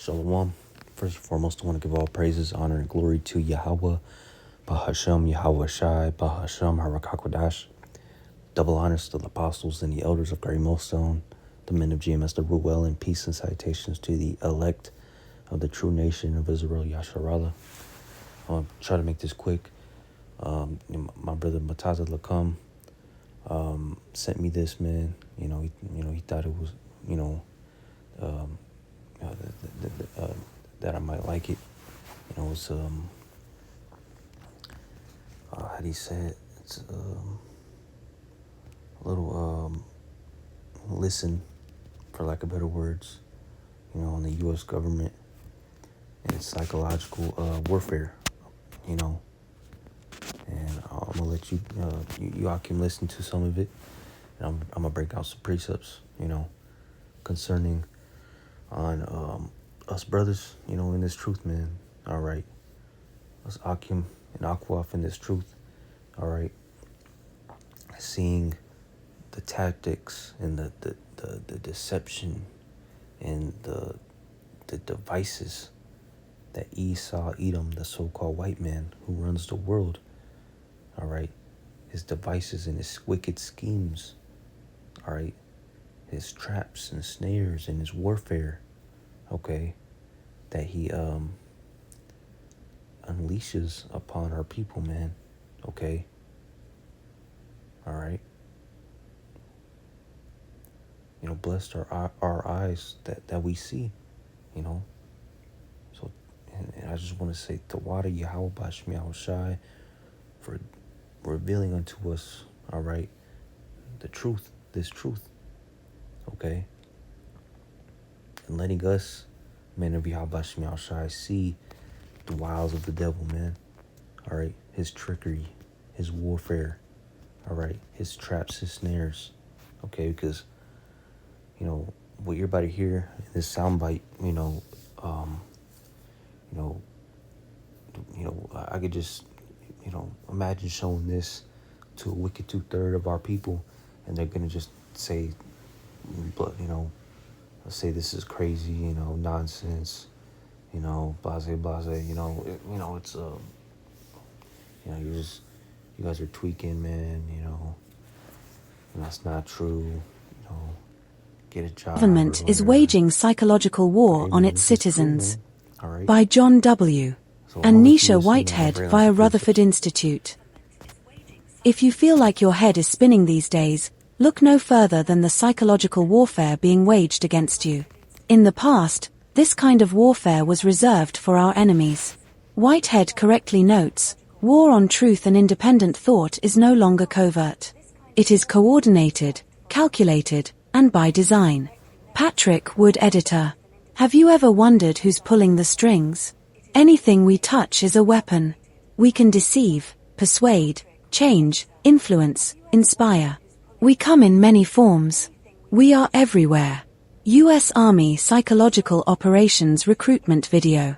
Shalom. First and foremost, I want to give all praises, honor, and glory to Yahawah, bahasham, Yahawashi, bahasham, Harakakwadash. Double honors to the apostles and the elders of Great Millstone, the men of GMS, the Ruel, and peace and salutations to the elect of the true nation of Israel, Yasharallah. I'll try to make this quick. My brother Mataza Lakam sent me this, man. He thought it was, that I might like it. It's how do you say it? It's a little listen, for lack of better words, on the U.S. government and its psychological warfare, and I'm gonna let y'all can listen to some of it, and I'm gonna break out some precepts, concerning on us brothers, in this truth, man. All right, us Akim and Akwaf in this truth. All right, seeing the tactics and the deception and the devices that Esau, Edom, the so-called white man who runs the world, all right, his devices and his wicked schemes, all right, his traps and snares and his warfare, okay, that he unleashes upon our people, man, okay, all right. Blessed are our eyes that we see, So, and I just want to say, Tawada Yahawah bahasham Yahawashi, for revealing unto us, all right, the truth, this truth, okay, and letting us, men of Yahawah bahasham Yahawashi, see the wiles of the devil, man, all right, his trickery, his warfare, all right, his traps, his snares, okay, because what you're about to hear in this soundbite, I could just, imagine showing this to a wicked 2/3 of our people, and they're gonna just say, say this is crazy, nonsense, blase, it's you guys are tweaking, man, and that's not true, Government is waging psychological war on its citizens. By John W. and Nisha Whitehead via Rutherford Institute. If you feel like your head is spinning these days, look no further than the psychological warfare being waged against you. In the past, this kind of warfare was reserved for our enemies. Whitehead correctly notes, war on truth and independent thought is no longer covert. It is coordinated, calculated, and by design. Patrick Wood, editor. Have you ever wondered who's pulling the strings? Anything we touch is a weapon. We can deceive, persuade, change, influence, inspire. We come in many forms. We are everywhere. U.S. Army Psychological Operations Recruitment Video.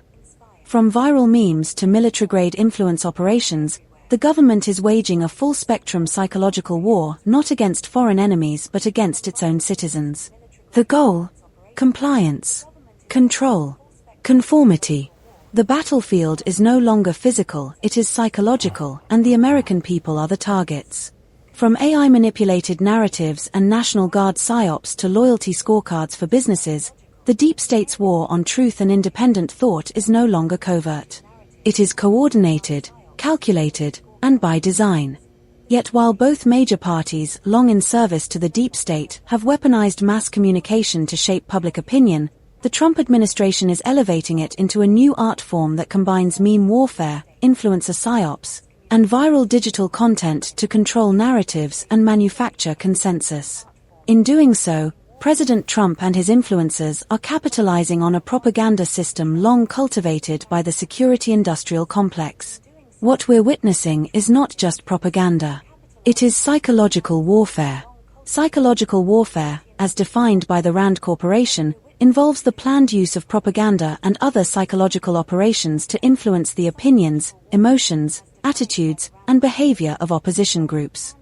From viral memes to military-grade influence operations, the government is waging a full-spectrum psychological war not against foreign enemies but against its own citizens. The goal? Compliance. Control. Conformity. The battlefield is no longer physical, it is psychological, and the American people are the targets. From AI-manipulated narratives and National Guard psyops to loyalty scorecards for businesses, the deep state's war on truth and independent thought is no longer covert. It is coordinated, calculated, and by design. Yet while both major parties, long in service to the deep state, have weaponized mass communication to shape public opinion, the Trump administration is elevating it into a new art form that combines meme warfare, influencer psyops, and viral digital content to control narratives and manufacture consensus. In doing so, President Trump and his influencers are capitalizing on a propaganda system long cultivated by the security industrial complex. What we're witnessing is not just propaganda. It is psychological warfare. Psychological warfare, as defined by the Rand Corporation, involves the planned use of propaganda and other psychological operations to influence the opinions, emotions, attitudes, and behavior of opposition groups.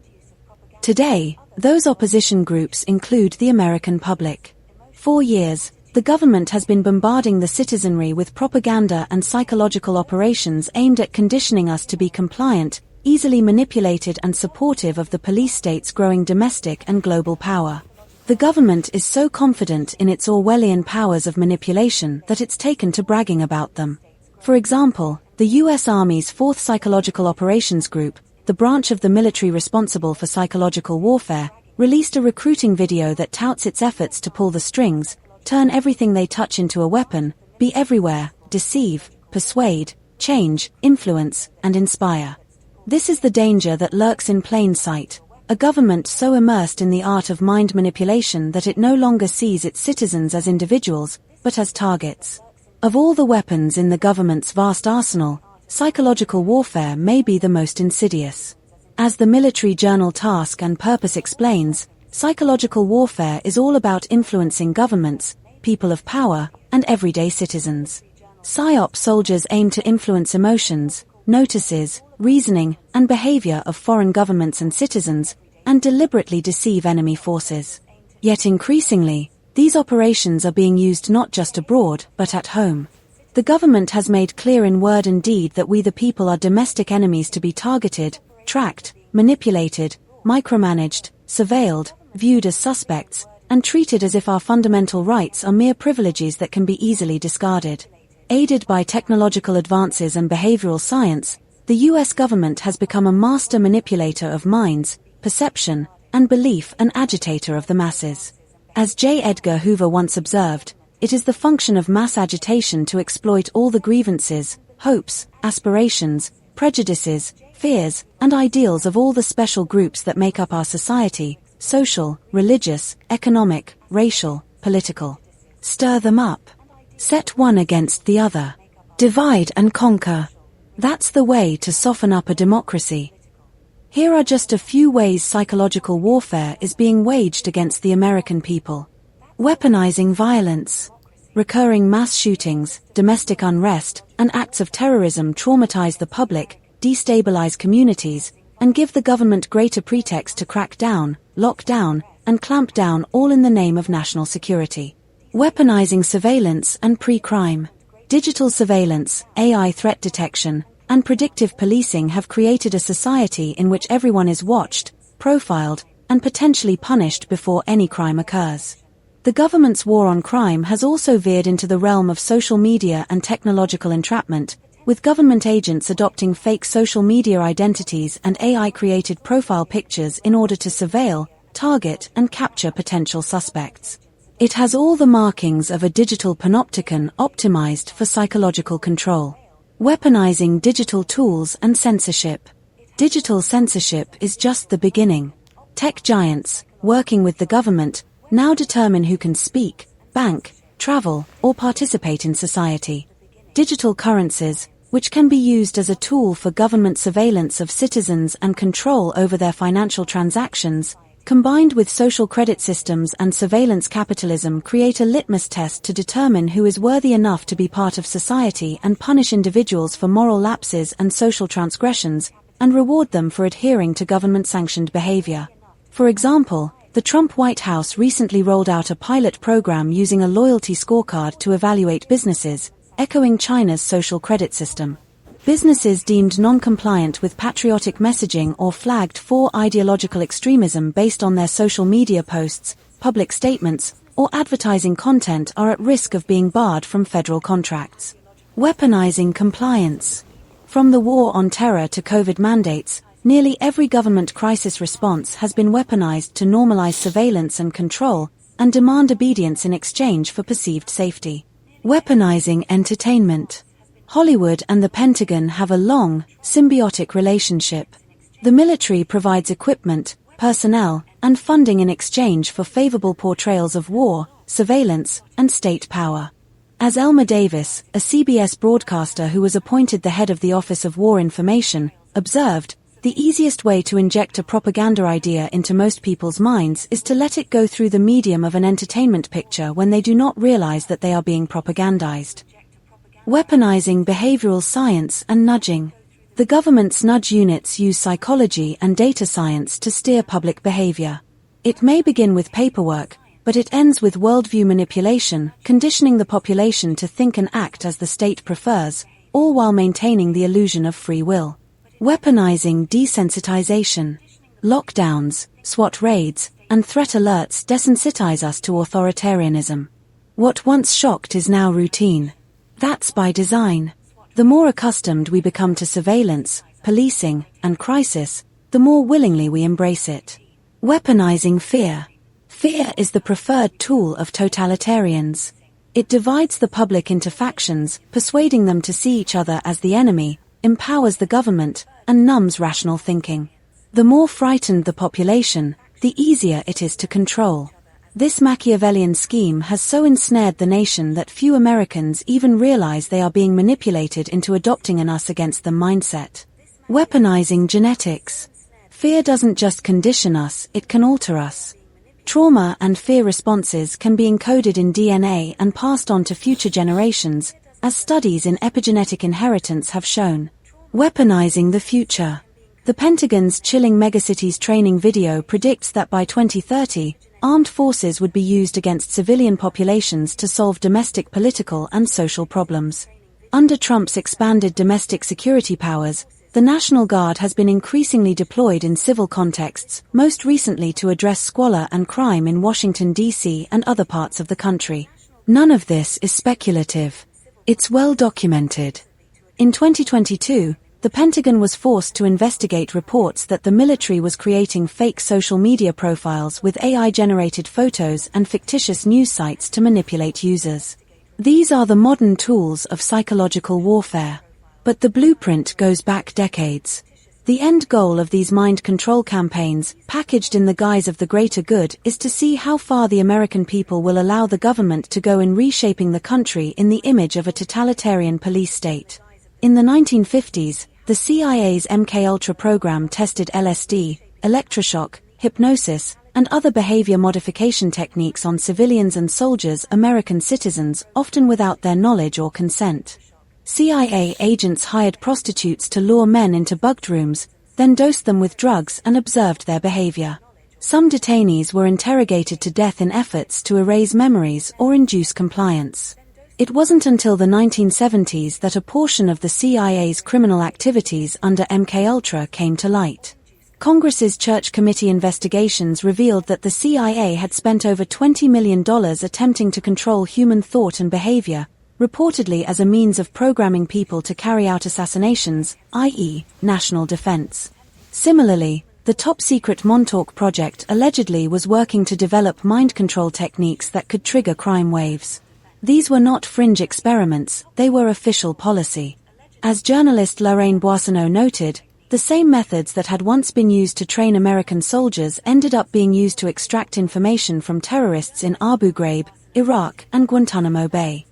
Today, those opposition groups include the American public. For years, The government has been bombarding the citizenry with propaganda and psychological operations aimed at conditioning us to be compliant, easily manipulated and supportive of the police state's growing domestic and global power. The government is so confident in its Orwellian powers of manipulation that it's taken to bragging about them. For example, the U.S. Army's 4th Psychological Operations Group, the branch of the military responsible for psychological warfare, released a recruiting video that touts its efforts to pull the strings, turn everything they touch into a weapon, be everywhere, deceive, persuade, change, influence, and inspire. This is the danger that lurks in plain sight. A government so immersed in the art of mind manipulation that it no longer sees its citizens as individuals, but as targets. Of all the weapons in the government's vast arsenal, psychological warfare may be the most insidious. As the military journal Task and Purpose explains, psychological warfare is all about influencing governments, people of power, and everyday citizens. PSYOP soldiers aim to influence emotions, notices, reasoning, and behavior of foreign governments and citizens, and deliberately deceive enemy forces. Yet increasingly, these operations are being used not just abroad, but at home. The government has made clear in word and deed that we the people are domestic enemies to be targeted, tracked, manipulated, micromanaged, surveilled, viewed as suspects, and treated as if our fundamental rights are mere privileges that can be easily discarded. Aided by technological advances and behavioral science, the U.S. government has become a master manipulator of minds, perception, and belief, and agitator of the masses. As J. Edgar Hoover once observed, it is the function of mass agitation to exploit all the grievances, hopes, aspirations, prejudices, fears, and ideals of all the special groups that make up our society, social, religious, economic, racial, political. Stir them up. Set one against the other. Divide and conquer. That's the way to soften up a democracy. Here are just a few ways psychological warfare is being waged against the American people. Weaponizing violence. Recurring mass shootings, domestic unrest, and acts of terrorism traumatize the public, destabilize communities, and give the government greater pretext to crack down, lock down, and clamp down, all in the name of national security. Weaponizing surveillance and pre-crime. Digital surveillance, AI threat detection, and predictive policing have created a society in which everyone is watched, profiled, and potentially punished before any crime occurs. The government's war on crime has also veered into the realm of social media and technological entrapment, with government agents adopting fake social media identities and AI-created profile pictures in order to surveil, target, and capture potential suspects. It has all the markings of a digital panopticon optimized for psychological control. Weaponizing digital tools and censorship. Digital censorship is just the beginning. Tech giants, working with the government, now determine who can speak, bank, travel, or participate in society. Digital currencies, which can be used as a tool for government surveillance of citizens and control over their financial transactions, combined with social credit systems and surveillance capitalism, create a litmus test to determine who is worthy enough to be part of society and punish individuals for moral lapses and social transgressions, and reward them for adhering to government-sanctioned behavior. For example, the Trump White House recently rolled out a pilot program using a loyalty scorecard to evaluate businesses, echoing China's social credit system. Businesses deemed non-compliant with patriotic messaging or flagged for ideological extremism based on their social media posts, public statements, or advertising content are at risk of being barred from federal contracts. Weaponizing compliance. From the war on terror to COVID mandates, nearly every government crisis response has been weaponized to normalize surveillance and control, and demand obedience in exchange for perceived safety. Weaponizing entertainment. Hollywood and the Pentagon have a long, symbiotic relationship. The military provides equipment, personnel, and funding in exchange for favorable portrayals of war, surveillance, and state power. As Elmer Davis, a CBS broadcaster who was appointed the head of the Office of War Information, observed, the easiest way to inject a propaganda idea into most people's minds is to let it go through the medium of an entertainment picture when they do not realize that they are being propagandized. Weaponizing behavioral science and nudging. The government's nudge units use psychology and data science to steer public behavior. It may begin with paperwork, But it ends with worldview manipulation, conditioning the population to think and act as the state prefers, all while maintaining the illusion of free will. Weaponizing desensitization. Lockdowns, SWAT raids, and threat alerts desensitize us to authoritarianism. What once shocked is now routine. That's by design. The more accustomed we become to surveillance, policing, and crisis, the more willingly we embrace it. Weaponizing fear. Fear is the preferred tool of totalitarians. It divides the public into factions, persuading them to see each other as the enemy, empowers the government, and numbs rational thinking. The more frightened the population, the easier it is to control. This Machiavellian scheme has so ensnared the nation that few Americans even realize they are being manipulated into adopting an us against them mindset. Weaponizing genetics. Fear doesn't just condition us, it can alter us. Trauma and fear responses can be encoded in DNA and passed on to future generations, as studies in epigenetic inheritance have shown. Weaponizing the future. The Pentagon's Chilling Megacities training video predicts that by 2030, armed forces would be used against civilian populations to solve domestic political and social problems. Under Trump's expanded domestic security powers, the National Guard has been increasingly deployed in civil contexts, most recently to address squalor and crime in Washington, D.C. and other parts of the country. None of this is speculative. It's well documented. In 2022, the Pentagon was forced to investigate reports that the military was creating fake social media profiles with AI-generated photos and fictitious news sites to manipulate users. These are the modern tools of psychological warfare. But the blueprint goes back decades. The end goal of these mind control campaigns, packaged in the guise of the greater good, is to see how far the American people will allow the government to go in reshaping the country in the image of a totalitarian police state. In the 1950s, the CIA's MKUltra program tested LSD, electroshock, hypnosis, and other behavior modification techniques on civilians and soldiers, American citizens, often without their knowledge or consent. CIA agents hired prostitutes to lure men into bugged rooms, then dosed them with drugs and observed their behavior. Some detainees were interrogated to death in efforts to erase memories or induce compliance. It wasn't until the 1970s that a portion of the CIA's criminal activities under MKUltra came to light. Congress's Church Committee investigations revealed that the CIA had spent over $20 million attempting to control human thought and behavior, reportedly as a means of programming people to carry out assassinations, i.e., national defense. Similarly, the top-secret Montauk project allegedly was working to develop mind control techniques that could trigger crime waves. These were not fringe experiments, they were official policy. As journalist Lorraine Boissonneau noted, the same methods that had once been used to train American soldiers ended up being used to extract information from terrorists in Abu Ghraib, Iraq, and Guantanamo Bay.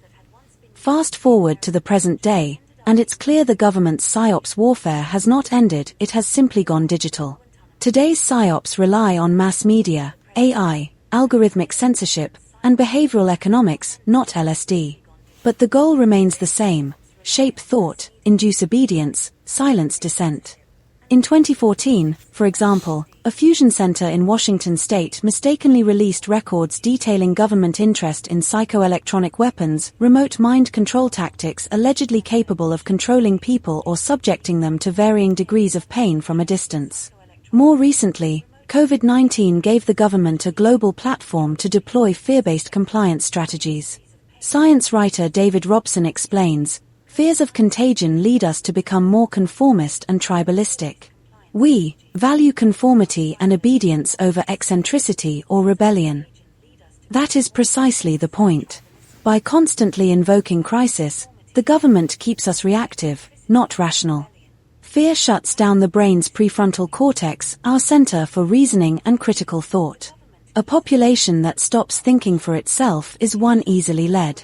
Fast forward to the present day, and it's clear the government's psyops warfare has not ended, it has simply gone digital. Today's psyops rely on mass media, AI, algorithmic censorship, and behavioral economics, not LSD. But the goal remains the same: shape thought, induce obedience, silence dissent. In 2014, for example, a fusion center in Washington state mistakenly released records detailing government interest in psychoelectronic weapons, remote mind control tactics allegedly capable of controlling people or subjecting them to varying degrees of pain from a distance. More recently, COVID-19 gave the government a global platform to deploy fear-based compliance strategies. Science writer David Robson explains, fears of contagion lead us to become more conformist and tribalistic. We value conformity and obedience over eccentricity or rebellion. That is precisely the point. By constantly invoking crisis, the government keeps us reactive, not rational. Fear shuts down the brain's prefrontal cortex, our center for reasoning and critical thought. A population that stops thinking for itself is one easily led.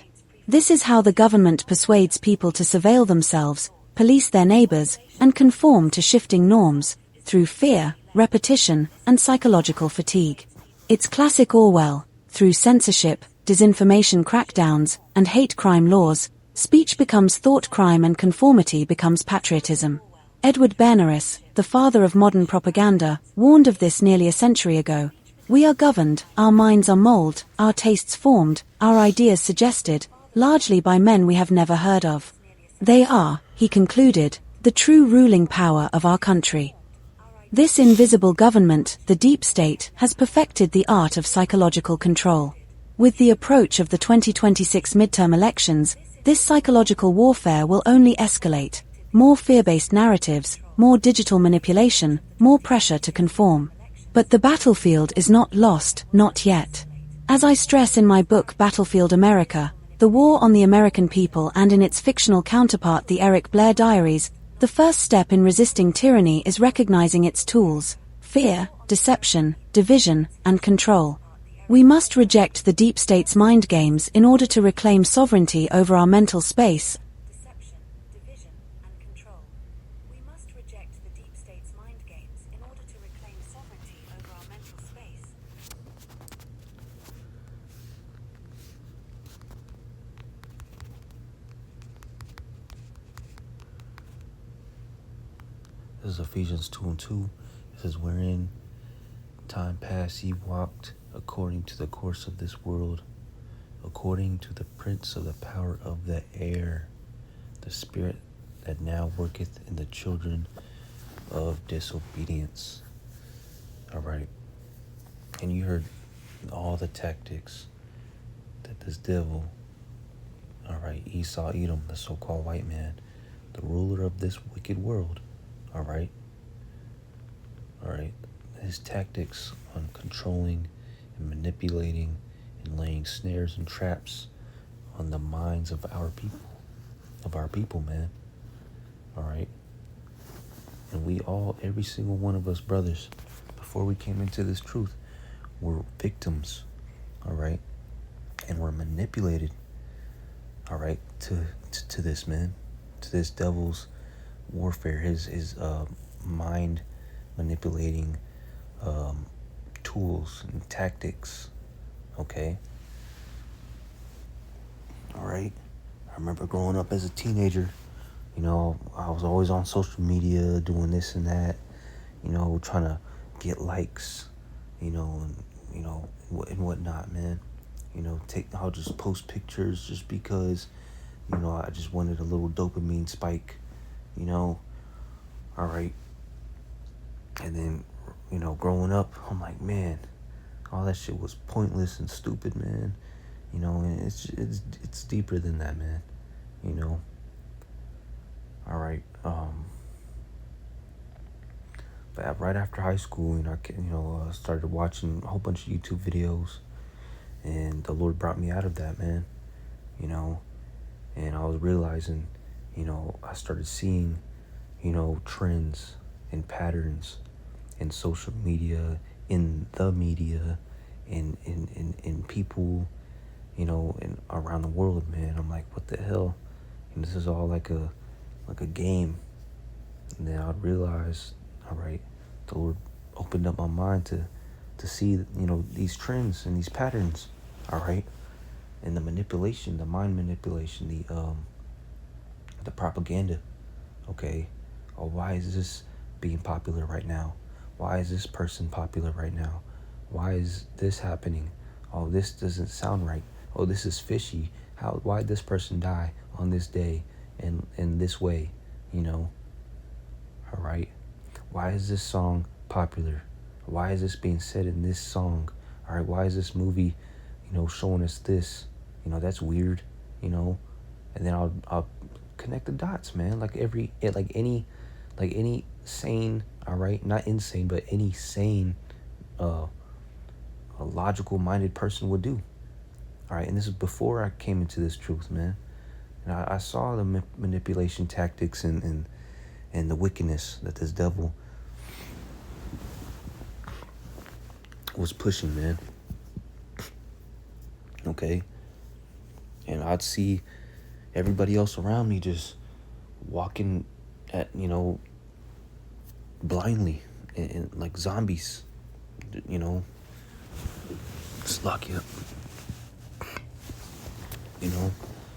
This is how the government persuades people to surveil themselves, police their neighbors, and conform to shifting norms, through fear, repetition, and psychological fatigue. It's classic Orwell: through censorship, disinformation crackdowns, and hate crime laws, speech becomes thought crime and conformity becomes patriotism. Edward Bernays, the father of modern propaganda, warned of this nearly a century ago. We are governed, our minds are molded, our tastes formed, our ideas suggested, largely by men we have never heard of. They are, he concluded, the true ruling power of our country. This invisible government, the deep state, has perfected the art of psychological control. With the approach of the 2026 midterm elections, this psychological warfare will only escalate. More fear-based narratives, more digital manipulation, more pressure to conform. But the battlefield is not lost, not yet. As I stress in my book Battlefield America, The War on the American People, and in its fictional counterpart The Eric Blair Diaries, the first step in resisting tyranny is recognizing its tools: fear, deception, division, and control. We must reject the deep state's mind games in order to reclaim sovereignty over our mental space. Deception, division, and control. We must reject the deep state's mind games in order to reclaim sovereignty over our mental space. This is Ephesians 2:2. It says, wherein time past ye walked according to the course of this world, according to the prince of the power of the air, the spirit that now worketh in the children of disobedience. All right. And you heard all the tactics that this devil, all right, Esau, Edom, the so-called white man, the ruler of this wicked world, all right, his tactics on controlling and manipulating and laying snares and traps on the minds of our people, man. All right. And we all, every single one of us brothers, before we came into this truth, were victims, all right? And we're manipulated, all right, to this, man, to this devil's warfare, his mind manipulating tools and tactics, okay? All right. I remember growing up as a teenager, you know, I was always on social media doing this and that, you know, trying to get likes, you know, and whatnot, man. You know, I'll just post pictures just because, you know, I just wanted a little dopamine spike, you know. All right. And then, you know, growing up, I'm like, man, all that shit was pointless and stupid, man. You know, and it's deeper than that, man. You know. All right. But right after high school, you know, I started watching a whole bunch of YouTube videos, and the Lord brought me out of that, man. You know, and I was realizing, you know, I started seeing, you know, trends and patterns in social media, in the media, in people, you know, and around the world, man. I'm like, what the hell? And this is all like a game. And then I'd realize, all right, the Lord opened up my mind to see, you know, these trends and these patterns, all right, and the manipulation, the mind manipulation, the propaganda, okay. Oh, why is this being popular right now? Why is this person popular right now? Why is this happening? Oh, this doesn't sound right. Oh, this is fishy. Why'd this person die on this day and in this way, you know? All right. Why is this song popular? Why is this being said in this song? All right. Why is this movie, you know, showing us this? You know, that's weird, you know? And then I'll connect the dots, man. Like any sane, all right, not insane, but any sane, a logical minded person would do. All right. And this is before I came into this truth, man. And I saw the manipulation tactics and the wickedness that this devil was pushing, man. Okay. And I'd see everybody else around me just walking at, you know, blindly and like zombies, you know, just lock you up, you know,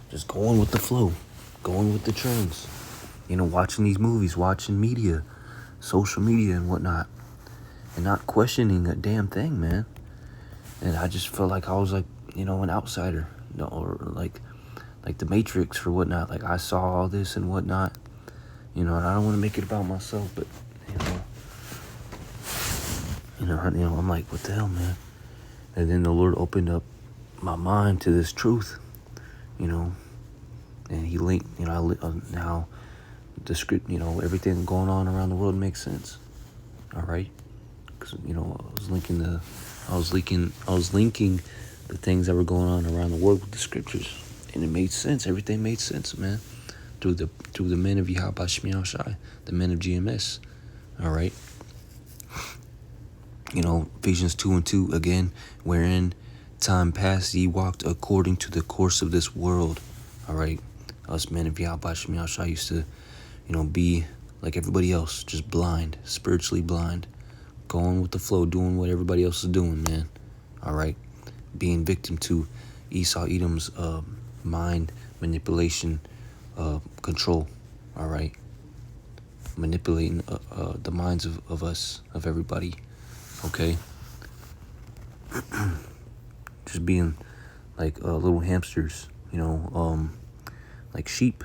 just going with the flow, going with the trends, you know, watching these movies, watching media, social media and whatnot, and not questioning a damn thing, man. And I just felt like I was like, an outsider, or like the Matrix or whatnot. Like I saw all this and whatnot, and I don't want to make it about myself, but I'm like, what the hell, man? And then the Lord opened up my mind to this truth, and He linked, now the script, everything going on around the world makes sense. All right, because I was linking the things that were going on around the world with the scriptures, and it made sense. Everything made sense, man. Through the men of Yahawashi, the men of GMS. All right. Ephesians 2:2 again, wherein time past ye walked according to the course of this world. All right. Us men of Yahawashi used to, be like everybody else, just blind, spiritually blind, going with the flow, doing what everybody else is doing, man. All right. Being victim to Esau Edom's mind manipulation, control. All right. Manipulating the minds of us, of everybody. Okay. Just being like little hamsters, like sheep,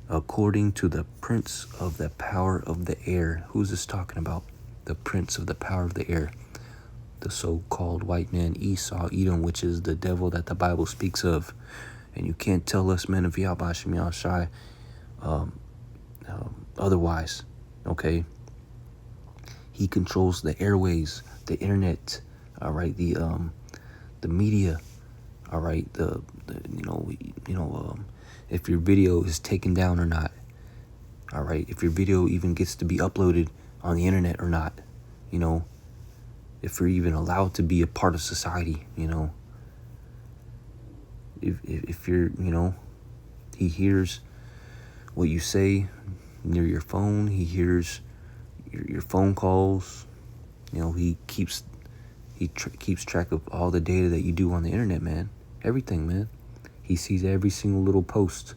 according to the prince of the power of the air. Who's this talking about? The prince of the power of the air. The so-called white man Esau Edom, which is the devil that the Bible speaks of. And you can't tell us men of Yahawashi otherwise. Okay. He controls the airways, the internet, all right, the media, all right, if your video is taken down or not, all right, if your video even gets to be uploaded on the internet or not, if you're even allowed to be a part of society, if you're, he hears what you say near your phone, he hears your phone calls, he keeps track of all the data that you do on the internet, man. Everything, man. He sees every single little post,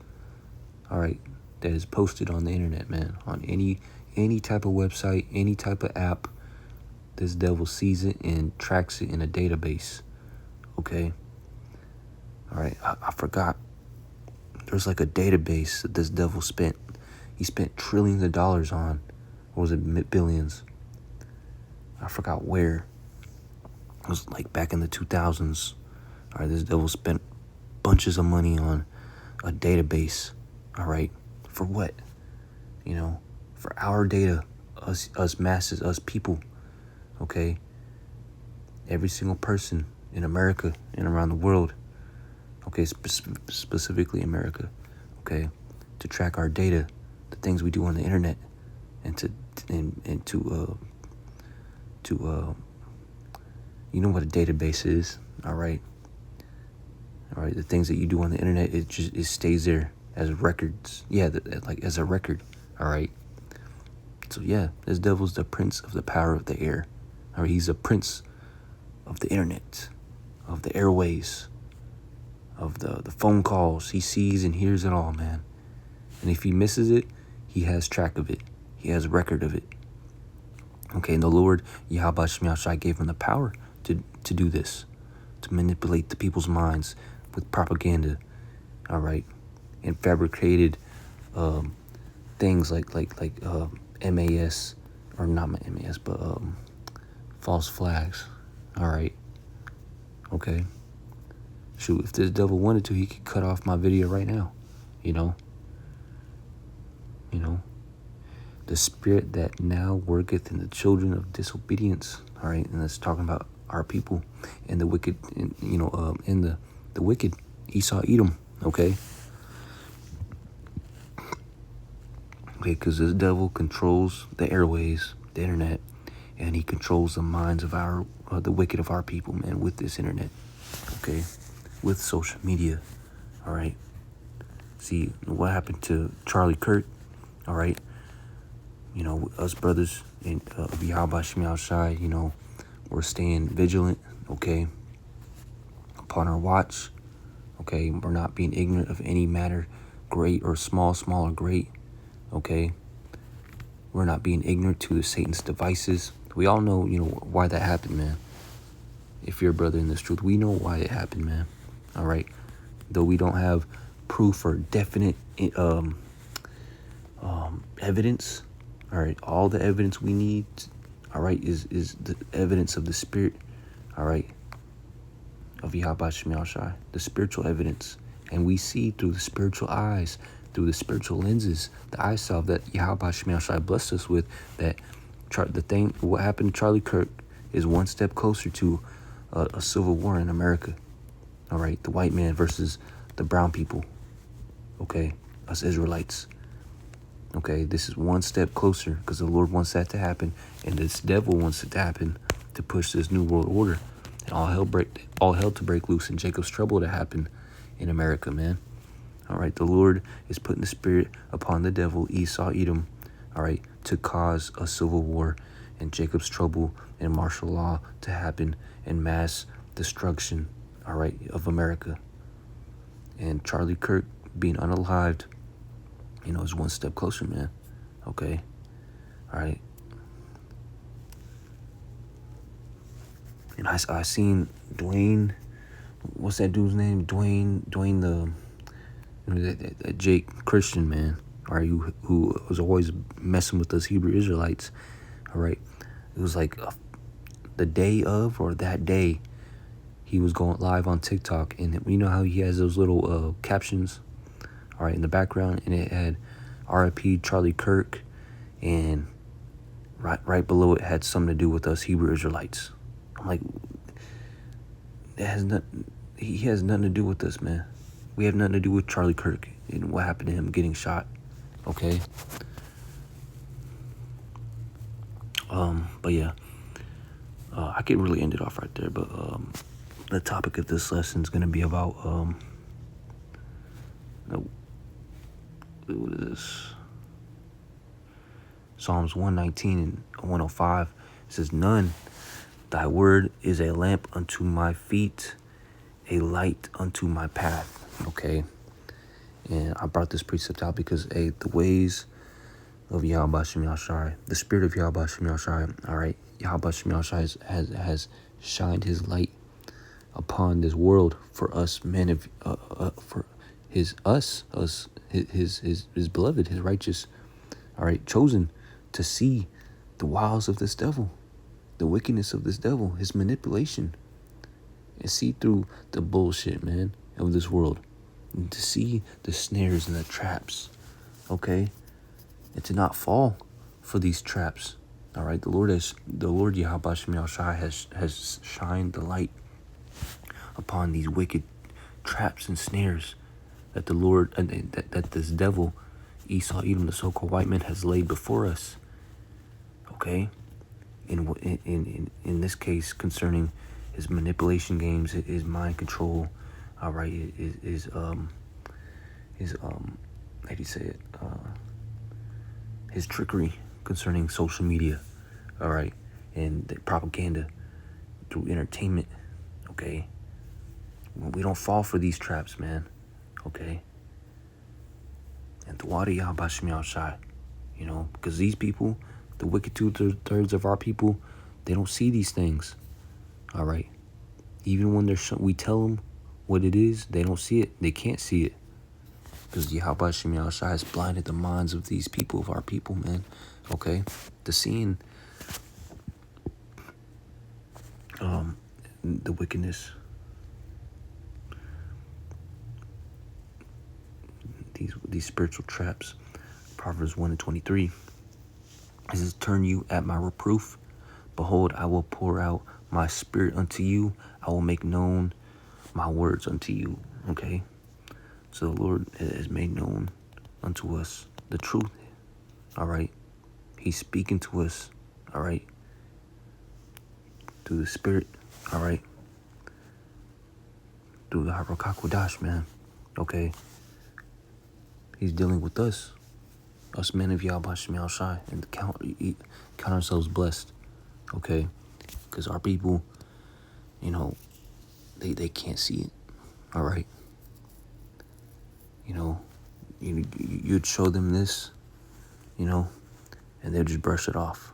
all right, that is posted on the internet, man. On any type of website, any type of app, this devil sees it and tracks it in a database. Okay. All right. I forgot. There's like a database that this devil spent. He spent trillions of dollars on. Or was it billions? I forgot where. It was like back in the 2000s. All right, this devil spent bunches of money on a database. All right, for what? For our data, us masses, us people. Okay, every single person in America and around the world. Okay, specifically America. Okay, to track our data, the things we do on the internet, and to what a database is. All right, the things that you do on the internet, it stays there as records. Yeah, like as a record. All right. So yeah, this devil's the prince of the power of the air. All right, he's a prince of the internet, of the airways, of the phone calls. He sees and hears it all, man. And if he misses it, he has track of it. He has record of it. Okay, and the Lord, Yahawashi, gave him the power to do this, to manipulate the people's minds with propaganda, all right, and fabricated things like MAS, or not MAS, but false flags, all right, okay. Shoot, if this devil wanted to, he could cut off my video right now, the spirit that now worketh in the children of disobedience. All right, and that's talking about our people and the wicked, in the wicked Esau Edom. Okay, because this devil controls the airways, the internet, and he controls the minds of the wicked of our people, man, with this internet. Okay, with social media. All right. See what happened to Charlie Kirk. All right. Us brothers of Yahawashi, we're staying vigilant, okay, upon our watch, okay. We're not being ignorant of any matter, great or small or great, okay. We're not being ignorant to Satan's devices. We all know, why that happened, man. if you're a brother in this truth, we know why it happened, man. All right. Though we don't have proof or definite evidence. All right. All the evidence we need, all right, is the evidence of the spirit, all right, of Yahawashi, the spiritual evidence. And we see through the spiritual eyes, through the spiritual lenses, the eye salve that Yahawashi blessed us with, that what happened to Charlie Kirk is one step closer to a civil war in America. All right, the white man versus the brown people. Okay, us Israelites. Okay, this is one step closer because the Lord wants that to happen, and this devil wants it to happen to push this new world order, and all hell to break loose, and Jacob's trouble to happen in America, man. All right, the Lord is putting the spirit upon the devil, Esau, Edom, all right, to cause a civil war and Jacob's trouble and martial law to happen and mass destruction, all right, of America. And Charlie Kirk being unalived, is one step closer, man. Okay, all right. And I seen Dwayne, what's that dude's name? Dwayne that Jake Christian, man, all right, who was always messing with us Hebrew Israelites, all right. It was like the day of, or that day, he was going live on TikTok, and you know how he has those little captions, all right, in the background, and it had R.I.P. Charlie Kirk, and right below it had something to do with us Hebrew Israelites. I'm like, he has nothing to do with us, man. We have nothing to do with Charlie Kirk and what happened to him getting shot. Okay. But yeah, I could really end it off right there. But the topic of this lesson is gonna be about what is this? Psalms 119 and 105. It says, "None, thy word is a lamp unto my feet, a light unto my path." Okay. And I brought this precept out because the ways of Yahawashi, the spirit of Yahawashi, all right, Yahawashi has shined his light upon this world for us men of for his beloved, his righteous, all right, chosen to see the wiles of this devil, the wickedness of this devil, his manipulation, and see through the bullshit, man, of this world, and to see the snares and the traps, okay, and to not fall for these traps. All right, the Lord Yahawashi has shined the light upon these wicked traps and snares that the Lord that this devil, Esau, Edom, the so-called white man, has laid before us. Okay, in this case, concerning his manipulation games, his mind control, all right, his how do you say it? His trickery concerning social media, all right, and the propaganda through entertainment. Okay, we don't fall for these traps, man. Okay, and the water Yahawashi, because these people, the wicked 2/3 of our people, they don't see these things. All right, even when we tell them what it is, they don't see it. They can't see it because Yahawashi has blinded the minds of these people, of our people, man. Okay, to seeing the wickedness, these spiritual traps. Proverbs 1:23. It says, "Turn you at my reproof. Behold, I will pour out my spirit unto you. I will make known my words unto you." Okay, so the Lord has made known unto us the truth. All right, He's speaking to us. All right, through the Spirit. All right, through the Harakakwadash, man. Okay, He's dealing with us men of Yahawashi, and count ourselves blessed. Okay, because our people, they can't see it. All right, you'd show them this, and they'll just brush it off.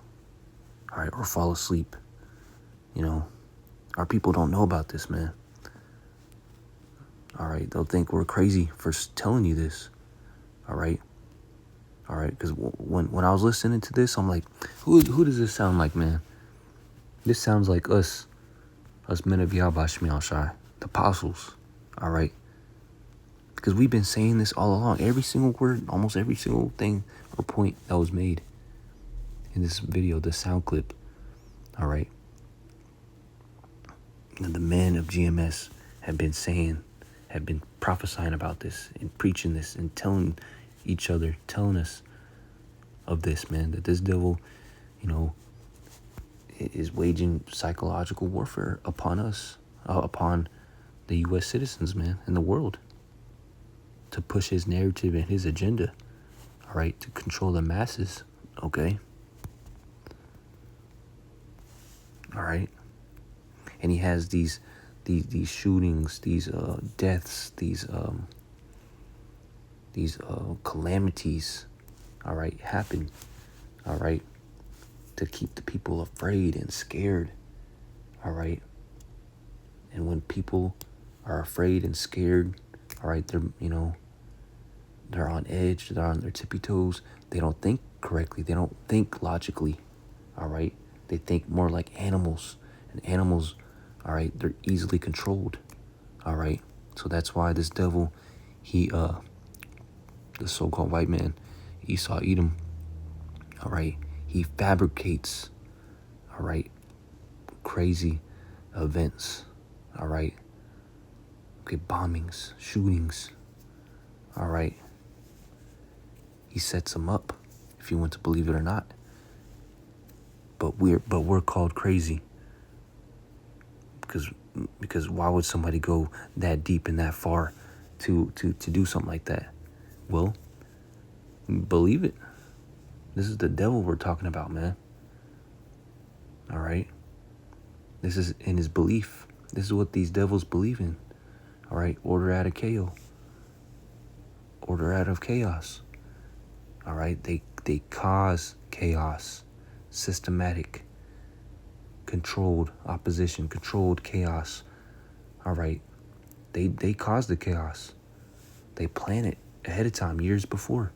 All right, or fall asleep, Our people don't know about this, man. All right, they'll think we're crazy for telling you this. All right, because when I was listening to this, I'm like, who does this sound like, man? This sounds like us men of Yahawashi, the apostles. All right, because we've been saying this all along. Every single word, almost every single thing or point that was made in this video, the sound clip. All right, and the men of GMS have been prophesying about this and preaching this and telling each other, telling us of this, man, that this devil, is waging psychological warfare upon us, upon the U.S. citizens, man, and the world, to push his narrative and his agenda, all right, to control the masses, okay? All right? And he has these shootings, these deaths, these calamities, all right, happen, all right, to keep the people afraid and scared, all right? And when people are afraid and scared, all right, they're on edge, they're on their tippy toes, they don't think correctly, they don't think logically, all right? They think more like animals, and animals, all right, they're easily controlled, all right? So that's why this devil, the so-called white man, Esau Edom, all right, he fabricates, all right, crazy events, all right, okay, bombings, shootings, all right. He sets them up, if you want to believe it or not. But we're called crazy because why would somebody go that deep and that far to do something like that? Well, believe it. This is the devil we're talking about, man. All right. This is in his belief. This is what these devils believe in. All right. Order out of chaos. Order out of chaos. All right. They cause chaos. Systematic, controlled opposition, controlled chaos. All right. They cause the chaos. They plan it ahead of time, years before.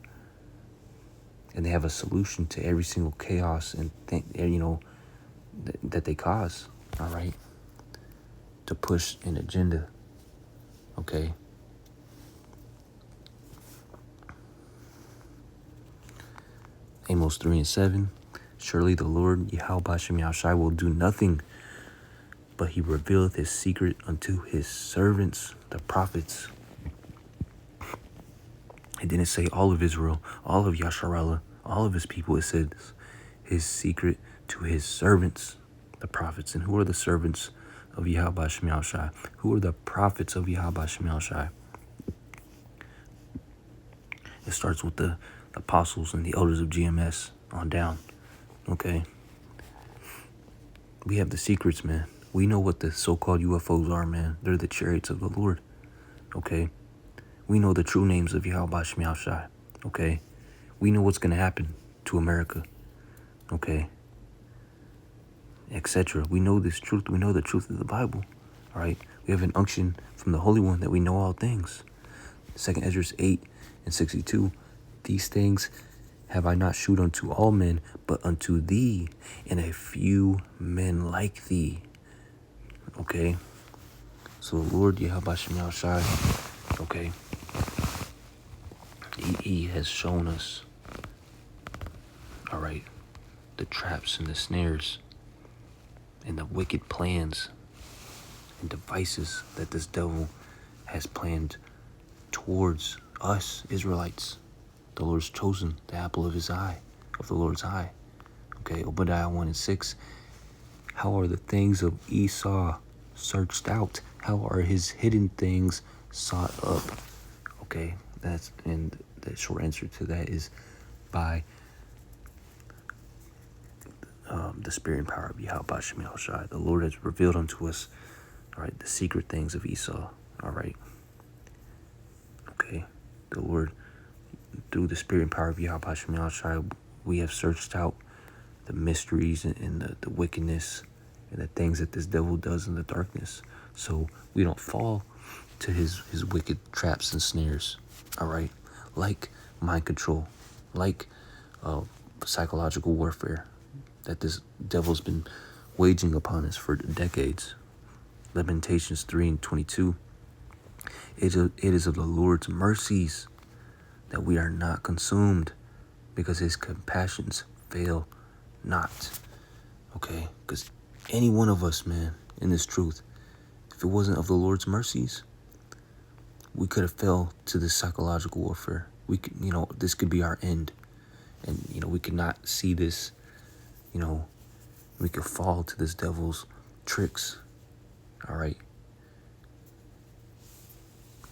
And they have a solution to every single chaos and thing, that they cause. All right. To push an agenda. Okay. Amos 3:7. Surely the Lord Yahawashi will do nothing, but he revealeth his secret unto his servants, the prophets. It didn't say all of Israel, all of Yasharallah, all of his people. It said his secret to his servants, the prophets. And who are the servants of Yahawashi? Who are the prophets of Yahawashi? It starts with the apostles and the elders of GMS on down. Okay. We have the secrets, man. We know what the so-called UFOs are, man. They're the chariots of the Lord. Okay. We know the true names of Yahawashi. Okay. We know what's going to happen to America. Okay. Etc. We know this truth. We know the truth of the Bible. All right. We have an unction from the Holy One that we know all things. 2 Ezra 8:62. These things have I not shewed unto all men, but unto thee, and a few men like thee. Okay. So the Lord Yahawashi, okay, he has shown us, all right, the traps and the snares and the wicked plans and devices that this devil has planned towards us Israelites, the Lord's chosen, the apple of his eye, of the Lord's eye. Okay, Obadiah 1:6. How are the things of Esau searched out? How are his hidden things sought up? Okay, and the short answer to that is by the spirit and power of Yahawashi. The Lord has revealed unto us, all right, the secret things of Esau. All right. Okay, the Lord, through the spirit and power of Yahawashi, we have searched out the mysteries and the wickedness and the things that this devil does in the darkness, so we don't fall to his wicked traps and snares. All right, like mind control, like psychological warfare that this devil's been waging upon us for decades. Lamentations 3:22. It is of the Lord's mercies that we are not consumed, because his compassions fail not. Okay, because any one of us, man, in this truth, if it wasn't of the Lord's mercies, we could have fell to this psychological warfare. We could, this could be our end. And, we could not see this, we could fall to this devil's tricks. All right.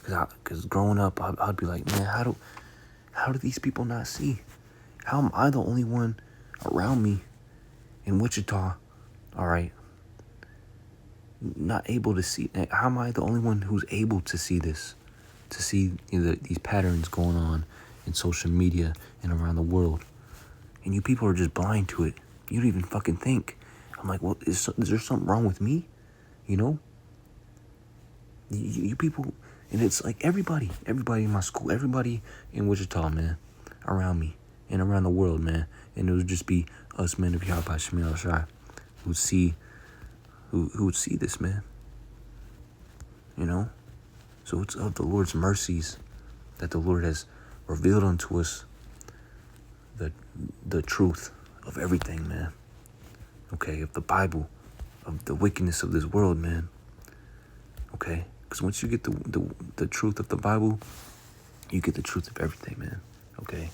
Because growing up, I'd be like, man, how do these people not see? How am I the only one around me in Wichita, all right, not able to see? How am I the only one who's able to see this? To see these patterns going on in social media and around the world. And you people are just blind to it. You don't even fucking think. I'm like, well, is there something wrong with me? You people, and it's like everybody in my school, everybody in Wichita, man, around me and around the world, man. And it would just be us men of Yahawashi who would see this, man. So it's of the Lord's mercies that the Lord has revealed unto us the truth of everything, man. Okay, of the Bible, of the wickedness of this world, man. Okay, because once you get the truth of the Bible, you get the truth of everything, man. Okay,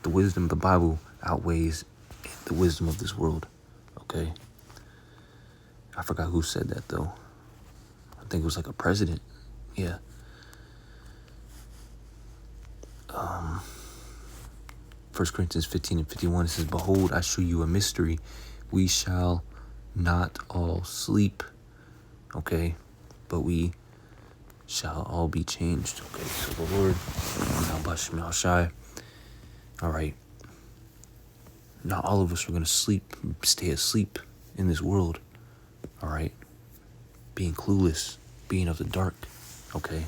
the wisdom of the Bible outweighs the wisdom of this world. Okay, I forgot who said that though. I think it was like a president. Yeah. 1 Corinthians 15:51, it says, behold, I show you a mystery. We shall not all sleep, okay, but we shall all be changed. Okay, so the Lord, bahasham, all right, not all of us are going to stay asleep in this world, all right, being clueless, being of the dark, okay.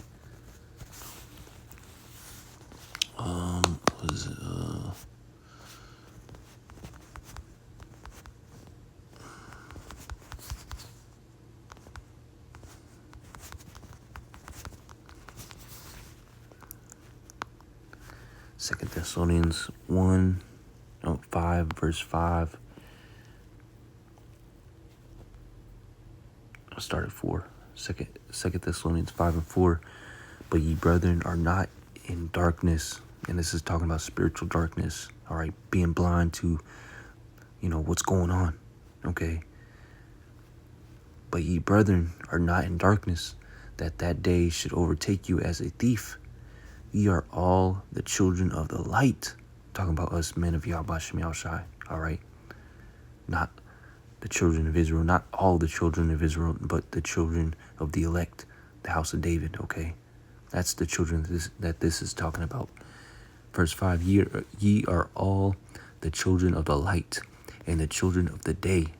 What is it? 2 Thessalonians 5, verse 5. I'll start at 4. 2 Thessalonians 5:4. But ye brethren are not in darkness. And this is talking about spiritual darkness. All right. Being blind to, what's going on. Okay. But ye brethren are not in darkness, that day should overtake you as a thief. Ye are all the children of the light. Talking about us men of Yahawashi. All right. Not the children of Israel. Not all the children of Israel, but the children of the elect, the house of David. Okay. That's the children that this is talking about. Verse 5, ye are all the children of the light and the children of the day.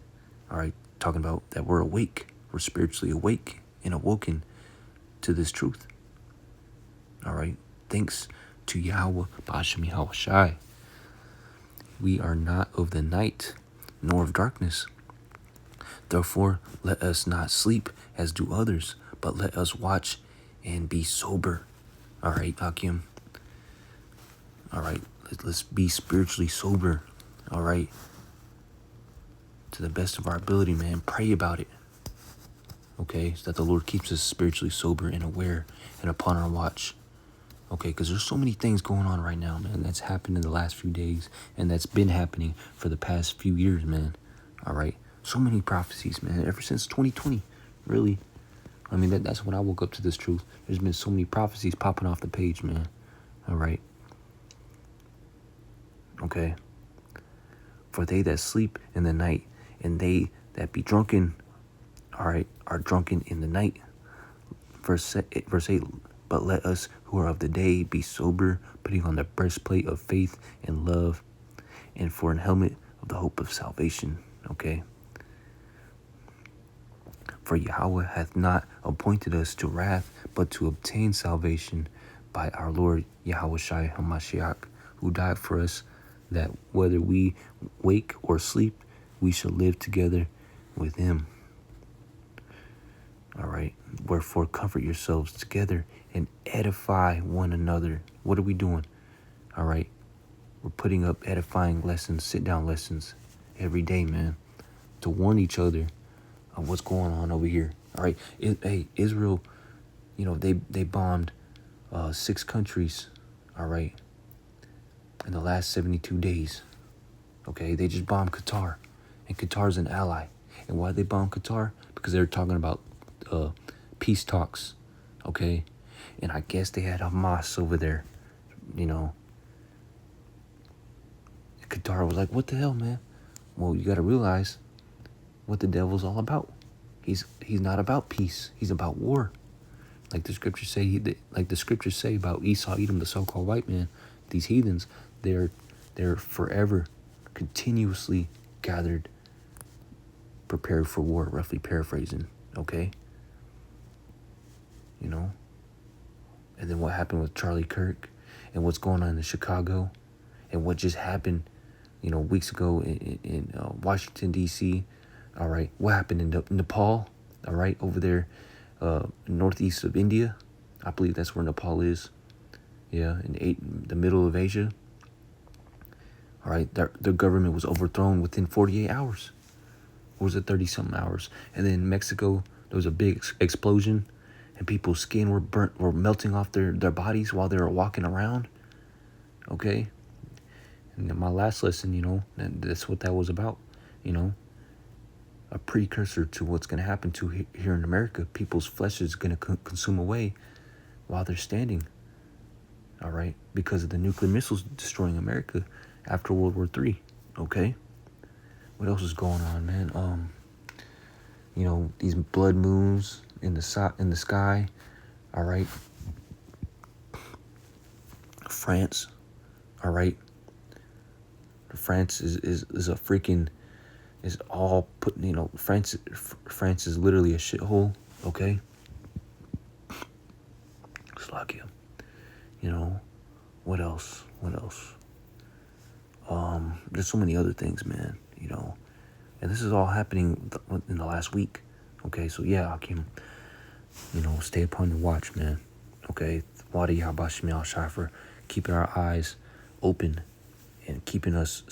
All right, talking about that we're awake. We're spiritually awake and awoken to this truth. All right, thanks to Yahawah, bahasham Yahawashi. We are not of the night, nor of darkness. Therefore, let us not sleep as do others, but let us watch and be sober. All right, Akim. All right, let's be spiritually sober. All right, to the best of our ability, man. Pray about it. Okay, so that the Lord keeps us spiritually sober and aware and upon our watch. Okay, because there's so many things going on right now, man. That's happened in the last few days, and that's been happening for the past few years, man. All right, so many prophecies, man. Ever since 2020, really. I mean, that's when I woke up to this truth. There's been so many prophecies popping off the page, man. All right. Okay. For they that sleep in the night, and they that be drunken, all right, are drunken in the night. Verse 8, but let us who are of the day be sober, putting on the breastplate of faith and love, and for an helmet of the hope of salvation. Okay. For Yahawah hath not appointed us to wrath, but to obtain salvation by our Lord Yahawashi Hamashiach, who died for us, that whether we wake or sleep, we shall live together with him. All right. Wherefore, comfort yourselves together and edify one another. What are we doing? All right. We're putting up edifying lessons, sit-down lessons every day, man, to warn each other of what's going on over here. All right. Hey, Israel, they bombed 6 countries, all right, in the last 72 days. Okay. They just bombed Qatar, and Qatar's an ally. And why they bombed Qatar? Because they're talking about peace talks, okay? And I guess they had Hamas over there, Qatar was like, what the hell, man? Well, you got to realize what the devil's all about. He's not about peace. He's about war. Like the scriptures say about Esau, Edom, the so-called white man, these heathens, they're forever, continuously gathered, prepared for war, roughly paraphrasing, okay? And then what happened with Charlie Kirk, and what's going on in Chicago, and what just happened, weeks ago in Washington, D.C., all right? What happened in Nepal, all right, over there, northeast of India? I believe that's where Nepal is. Yeah, in the middle of Asia. All right, their government was overthrown within 48 hours. Or was it 30-something hours? And then in Mexico, there was a big explosion, and people's skin were melting off their bodies while they were walking around. Okay? And then my last lesson, that's what that was about. A precursor to what's going to happen to here in America. People's flesh is going to consume away while they're standing. All right? Because of the nuclear missiles destroying America after World War III. Okay? What else is going on, man? These blood moons in the sky. All right. France. All right. France is a freaking, is all put. France is literally a shithole. Okay. Slovakia. What else? There's so many other things, man. And this is all happening in the last week. Okay, so yeah, I can, stay upon the watch, man. Okay, Yahawashi for keeping our eyes open and keeping us